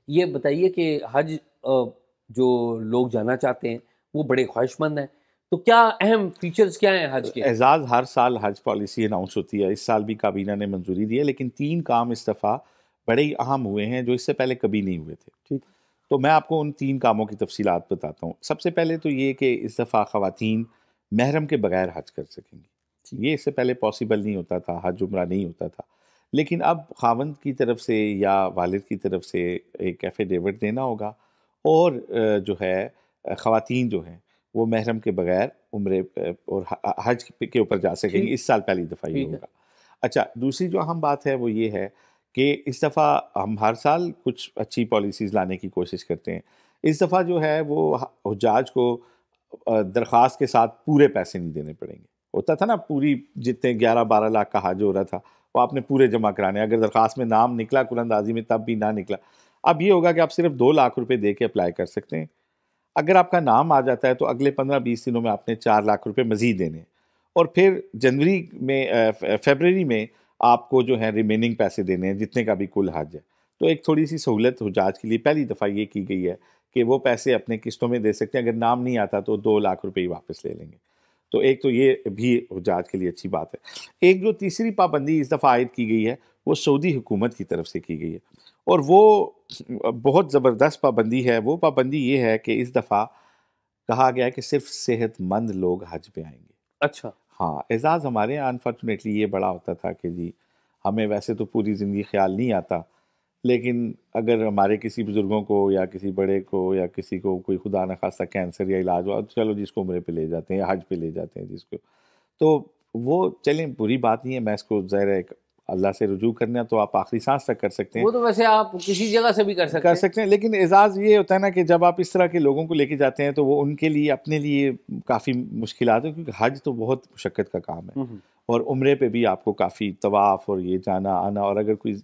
یہ بتائیے کہ حج جو لوگ جانا چاہتے ہیں وہ بڑے خواہش مند ہیں، تو کیا اہم فیچرز کیا ہیں حج کے؟ اعزاز، ہر سال حج پالیسی اناؤنس ہوتی ہے، اس سال بھی کابینہ نے منظوری دی ہے، لیکن 3 کام اس دفعہ بڑے ہی اہم ہوئے ہیں جو اس سے پہلے کبھی نہیں ہوئے تھے. ٹھیک. تو میں آپ کو ان 3 کاموں کی تفصیلات بتاتا ہوں. سب سے پہلے تو یہ کہ اس دفعہ خواتین محرم کے بغیر حج کر سکیں گی. یہ اس سے پہلے پاسبل نہیں ہوتا تھا، حج عمرہ نہیں ہوتا تھا، لیکن اب خاوند کی طرف سے یا والد کی طرف سے ایک ایفیڈیوٹ دینا ہوگا، اور جو ہے خواتین جو ہیں وہ محرم کے بغیر عمرے اور حج کے اوپر جا سکیں گی. اس سال پہلی دفعہ یہ ہوگا. اچھا، دوسری جو اہم بات ہے وہ یہ ہے کہ اس دفعہ ہم ہر سال کچھ اچھی پالیسیز لانے کی کوشش کرتے ہیں. اس دفعہ جو ہے وہ حجاج کو درخواست کے ساتھ پورے پیسے نہیں دینے پڑیں گے. ہوتا تھا نا، پوری جتنے 11-12 لاکھ کا حج ہو رہا تھا وہ آپ نے پورے جمع کرانے، اگر درخواست میں نام نکلا قرآن اندازی میں تب بھی نہ نکلا. اب یہ ہوگا کہ آپ صرف 2 لاکھ روپے دے کے اپلائی کر سکتے ہیں. اگر آپ کا نام آ جاتا ہے تو اگلے 15-20 دنوں میں آپ نے 4 لاکھ روپے مزید دینے، اور پھر جنوری میں فیبرری میں آپ کو جو ہے ریمیننگ پیسے دینے ہیں جتنے کا بھی کل حج ہے. تو ایک تھوڑی سی سہولت حجاج کے لیے پہلی دفعہ یہ کی گئی ہے کہ وہ پیسے اپنے قسطوں میں دے سکتے ہیں، اگر نام نہیں آتا تو 2 لاکھ روپے ہی واپس لے لیں گے. تو ایک تو یہ بھی حجاج کے لیے اچھی بات ہے. ایک جو تیسری پابندی اس دفعہ عائد کی گئی ہے وہ سعودی حکومت کی طرف سے کی گئی ہے، اور وہ بہت زبردست پابندی ہے. وہ پابندی یہ ہے کہ اس دفعہ کہا گیا ہے کہ صرف صحت مند لوگ حج پہ آئیں گے. اچھا. ہاں، اعزاز، ہمارے یہاں انفارچونیٹلی یہ بڑا ہوتا تھا کہ جی ہمیں ویسے تو پوری زندگی خیال نہیں آتا، لیکن اگر ہمارے کسی بزرگوں کو یا کسی بڑے کو یا کسی کو کوئی خدا نخواستہ کینسر یا علاج ہوا، چلو جس کو عمرے پہ لے جاتے ہیں یا حج پہ لے جاتے ہیں جس کو. تو وہ چلیں بری بات نہیں ہے، میں اس کو ظاہر ہے اللہ سے رجوع کرنا تو آپ آخری سانس تک کر سکتے ہیں. وہ تو ویسے آپ کسی جگہ سے بھی کر سکتے ہیں، لیکن اعزاز یہ ہوتا ہے نا کہ جب آپ اس طرح کے لوگوں کو لے کے جاتے ہیں تو وہ ان کے لیے اپنے لیے کافی مشکلات ہیں، کیونکہ حج تو بہت مشقت کا کام ہے، اور عمرے پہ بھی آپ کو کافی طواف اور یہ جانا آنا، اور اگر کوئی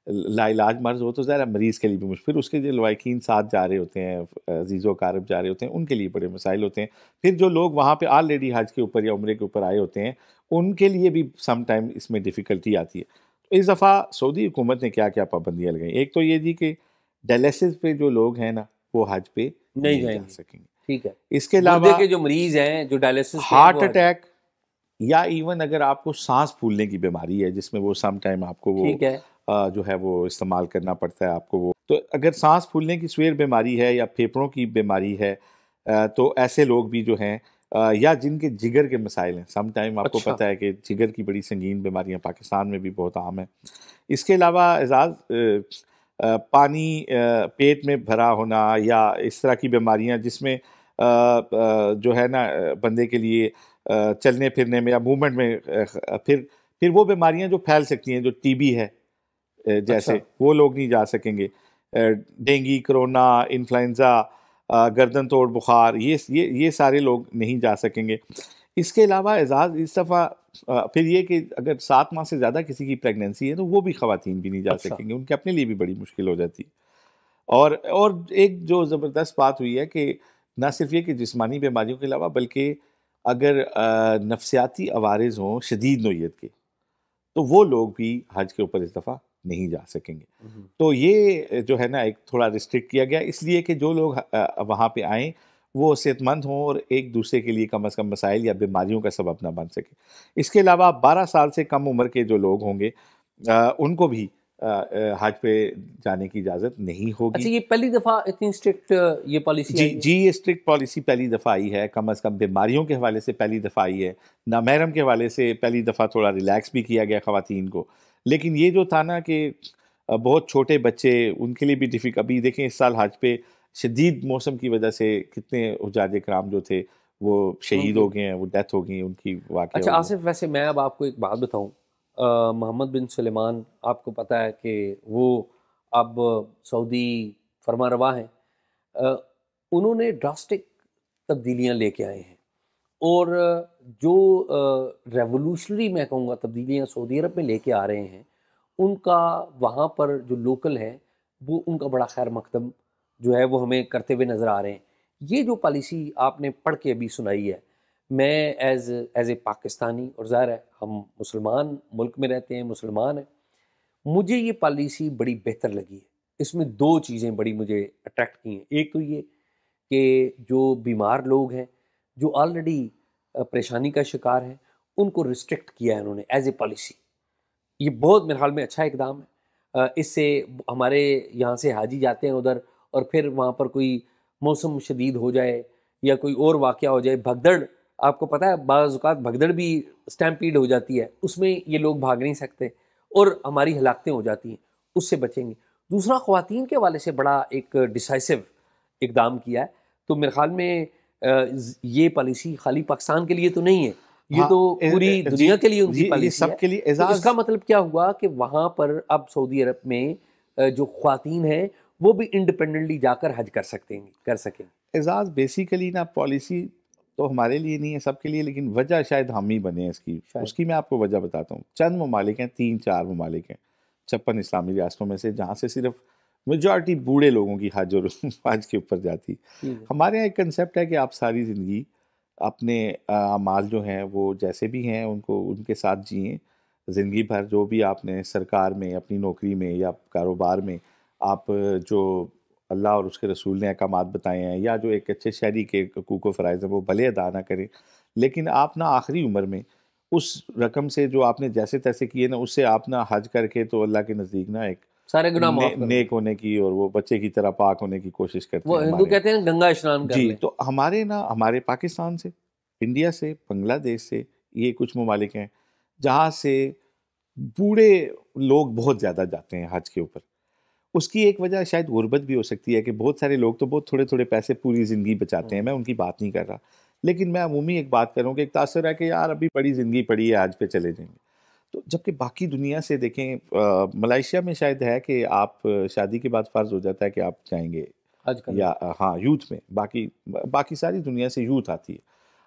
لا علاج مرض ہو تو ظاہر ہے مریض کے لیے بھی مشکل. پھر اس کے جو لوائقین ساتھ جا رہے ہوتے ہیں، عزیز و اقارب جا رہے ہوتے ہیں، ان کے لیے بڑے مسائل ہوتے ہیں. پھر جو لوگ وہاں پہ آلریڈی حج کے اوپر یا عمرے کے اوپر آئے ہوتے ہیں ان کے لیے بھی سم ٹائم اس میں ڈیفیکلٹی آتی ہے. اس دفعہ سعودی حکومت نے کیا کیا پابندیاں لگائیں. ایک تو یہ جی کہ ڈائلیسس پہ جو لوگ ہیں نا وہ حج پہ نہیں جا سکیں گے. ٹھیک ہے. اس کے علاوہ کے جو مریض ہیں جو ڈائلیسس ہارٹ اٹیک یا ایون اگر آپ کو سانس پھولنے کی بیماری ہے جس میں وہ سم ٹائم آپ کو وہ جو ہے وہ استعمال کرنا پڑتا ہے آپ کو وہ، تو اگر سانس پھولنے کی سویر بیماری ہے یا پھیپھڑوں کی بیماری ہے تو ایسے لوگ بھی جو ہیں یا جن کے جگر کے مسائل ہیں، سم ٹائم آپ کو پتہ ہے کہ جگر کی بڑی سنگین بیماریاں پاکستان میں بھی بہت عام ہیں. اس کے علاوہ اعزاز پانی پیٹ میں بھرا ہونا یا اس طرح کی بیماریاں جس میں جو ہے نا بندے کے لیے چلنے پھرنے میں یا موومنٹ میں پھر وہ بیماریاں جو پھیل سکتی ہیں، جو ٹی بی ہے جیسے، وہ لوگ نہیں جا سکیں گے. ڈینگی، کرونا، انفلوئنزا، گردن توڑ بخار، یہ سارے لوگ نہیں جا سکیں گے. اس کے علاوہ اعزاز اس دفعہ پھر یہ کہ اگر 7 ماہ سے زیادہ کسی کی پریگننسی ہے تو وہ بھی خواتین بھی نہیں جا سکیں گے، ان کے اپنے لیے بھی بڑی مشکل ہو جاتی ہے. اور ایک جو زبردست بات ہوئی ہے کہ نہ صرف یہ کہ جسمانی بیماریوں کے علاوہ بلکہ اگر نفسیاتی عوارض ہوں شدید نوعیت کے تو وہ لوگ بھی حج کے اوپر اس دفعہ نہیں جا سکیں گے. تو یہ جو ہے نا ایک تھوڑا ریسٹرکٹ کیا گیا، اس لیے کہ جو لوگ وہاں پہ آئیں وہ صحت مند ہوں اور ایک دوسرے کے لیے کم از کم مسائل یا بیماریوں کا سبب نہ بن سکے. اس کے علاوہ 12 سال سے کم عمر کے جو لوگ ہوں گے ان کو بھی حج پہ جانے کی اجازت نہیں ہوگی. اچھا، یہ پہلی دفعہ اتنی اسٹرکٹ یہ پالیسی آئی ہے؟ جی یہ اسٹرکٹ پالیسی پہلی دفعہ آئی ہے، کم از کم بیماریوں کے حوالے سے پہلی دفعہ آئی ہے. نامحرم کے حوالے سے پہلی دفعہ تھوڑا ریلیکس بھی کیا گیا خواتین کو. لیکن یہ جو تھا نا کہ بہت چھوٹے بچے، ان کے لیے بھی ڈیفیکلٹ. ابھی دیکھیں اس سال حج پہ شدید موسم کی وجہ سے کتنے حجاج کرام جو تھے وہ شہید ہو گئے ہیں، وہ ڈیتھ ہو گئی ان کی واقعہ. اچھا آصف، ویسے میں اب آپ کو ایک بات بتاؤں، محمد بن سلیمان آپ کو پتہ ہے کہ وہ اب سعودی فرما روا ہیں. انہوں نے ڈراسٹک تبدیلیاں لے کے آئے ہیں، اور جو ریولوشنری میں کہوں گا تبدیلیاں سعودی عرب میں لے کے آ رہے ہیں، ان کا وہاں پر جو لوکل ہیں وہ ان کا بڑا خیر مقدم جو ہے وہ ہمیں کرتے ہوئے نظر آ رہے ہیں. یہ جو پالیسی آپ نے پڑھ کے ابھی سنائی ہے، میں ایز اے پاکستانی، اور ظاہر ہے ہم مسلمان ملک میں رہتے ہیں، مسلمان ہیں، مجھے یہ پالیسی بڑی بہتر لگی ہے. اس میں دو چیزیں بڑی مجھے اٹریکٹ کی ہیں. ایک تو یہ کہ جو بیمار لوگ ہیں جو آلریڈی پریشانی کا شکار ہیں ان کو ریسٹرکٹ کیا ہے انہوں نے ایز اے پالیسی. یہ بہت میرے خیال میں اچھا اقدام ہے. اس سے ہمارے یہاں سے حاجی جاتے ہیں ادھر اور پھر وہاں پر کوئی موسم شدید ہو جائے یا کوئی اور واقعہ ہو جائے, بھگدڑ, آپ کو پتہ ہے بعض اوقات بھگدڑ بھی اسٹیمپیڈ ہو جاتی ہے, اس میں یہ لوگ بھاگ نہیں سکتے اور ہماری ہلاکتیں ہو جاتی ہیں, اس سے بچیں گے. دوسرا, خواتین کے حوالے سے بڑا ایک ڈیسائسو اقدام کیا ہے. تو میرے خیال میں یہ پالیسی خالی پاکستان کے لیے تو نہیں ہے, یہ تو پوری دنیا کے لیے ان کی پالیسی ہے. سب کے لیے تو اس کا مطلب کیا ہوا کہ وہاں پر اب سعودی عرب میں جو خواتین ہیں وہ بھی انڈیپینڈنٹلی جا کر حج کر سکیں. اعزاز بیسیکلی نا پالیسی تو ہمارے لیے نہیں ہے, سب کے لیے, لیکن وجہ شاید ہم ہی بنے ہیں اس کی میں آپ کو وجہ بتاتا ہوں. چند ممالک ہیں, 3-4 ممالک ہیں 56 اسلامی ریاستوں میں سے, جہاں سے صرف میجورٹی بوڑھے لوگوں کی حج اور حج کے اوپر جاتی. ہمارے یہاں ایک کنسیپٹ ہے کہ آپ ساری زندگی اپنے اعمال جو ہیں وہ جیسے بھی ہیں ان کو ان کے ساتھ جئیں, زندگی بھر جو بھی آپ نے سرکار میں, اپنی نوکری میں یا کاروبار میں آپ جو اللہ اور اس کے رسول نے احکامات بتائے ہیں یا جو ایک اچھے شہری کے حقوق و فرائض ہیں وہ بھلے ادا نہ کریں, لیکن آپ نہ آخری عمر میں اس رقم سے جو آپ نے جیسے تیسے کیے نا اس سے آپ نہ حج کر کے تو اللہ کے نزدیک نا ایک سارے گناہ معاف نیک ہونے کی اور وہ بچے کی طرح پاک ہونے کی کوشش کرتے ہیں. وہ ہندو کہتے ہیں گنگا اشنان کر لیں. تو ہمارے پاکستان سے, انڈیا سے, بنگلہ دیش سے, یہ کچھ ممالک ہیں جہاں سے بوڑھے لوگ بہت زیادہ جاتے ہیں حج کے اوپر. اس کی ایک وجہ شاید غربت بھی ہو سکتی ہے کہ بہت سارے لوگ تو بہت تھوڑے تھوڑے پیسے پوری زندگی بچاتے ہیں, میں ان کی بات نہیں کر رہا, لیکن میں عمومی ایک بات کر رہا ہوں کہ ایک تاثر ہے کہ یار ابھی بڑی زندگی پڑی ہے, حج پہ چلے جائیں گے. تو جبکہ باقی دنیا سے دیکھیں, ملائیشیا میں شاید ہے کہ آپ شادی کے بعد فرض ہو جاتا ہے کہ آپ جائیں گے یا ہاں یوتھ میں, باقی ساری دنیا سے یوتھ آتی ہے.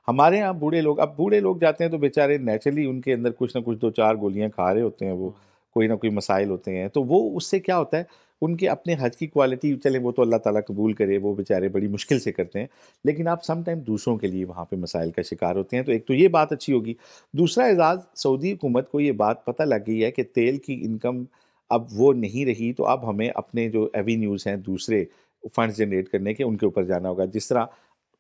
ہمارے ہاں بوڑھے لوگ جاتے ہیں تو بیچارے نیچرلی ان کے اندر کچھ نہ کچھ 2-4 گولیاں کھا رہے ہوتے ہیں, وہ کوئی نہ کوئی مسائل ہوتے ہیں, تو وہ اس سے کیا ہوتا ہے ان کے اپنے حج کی کوالٹی, چلیں وہ تو اللہ تعالیٰ قبول کرے, وہ بیچارے بڑی مشکل سے کرتے ہیں, لیکن آپ سم ٹائم دوسروں کے لیے وہاں پہ مسائل کا شکار ہوتے ہیں. تو ایک تو یہ بات اچھی ہوگی. دوسرا اعزاز, سعودی حکومت کو یہ بات پتہ لگ گئی ہے کہ تیل کی انکم اب وہ نہیں رہی, تو اب ہمیں اپنے جو ایوینیوز ہیں دوسرے فنڈز جنریٹ کرنے کے ان کے اوپر جانا ہوگا. جس طرح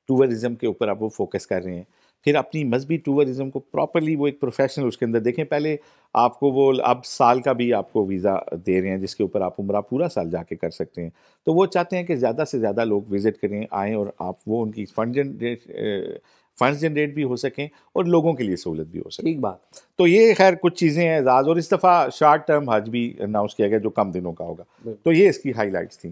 ٹورزم کے اوپر اب وہ فوکس کر رہے ہیں, پھر اپنی مذہبی ٹورزم کو پراپرلی وہ ایک پروفیشنل اس کے اندر دیکھیں. پہلے آپ کو وہ اب سال کا بھی آپ کو ویزا دے رہے ہیں جس کے اوپر آپ عمرہ پورا سال جا کے کر سکتے ہیں. تو وہ چاہتے ہیں کہ زیادہ سے زیادہ لوگ وزٹ کریں, آئیں, اور آپ وہ ان کی فنڈز جنریٹ بھی ہو سکیں اور لوگوں کے لیے سہولت بھی ہو سکے. ٹھیک بات. تو یہ خیر کچھ چیزیں ہیں اعزاز, اور اس دفعہ شارٹ ٹرم حج بھی اناؤنس کیا گیا جو کم دنوں کا ہوگا. تو یہ اس کی ہائی لائٹس تھیں.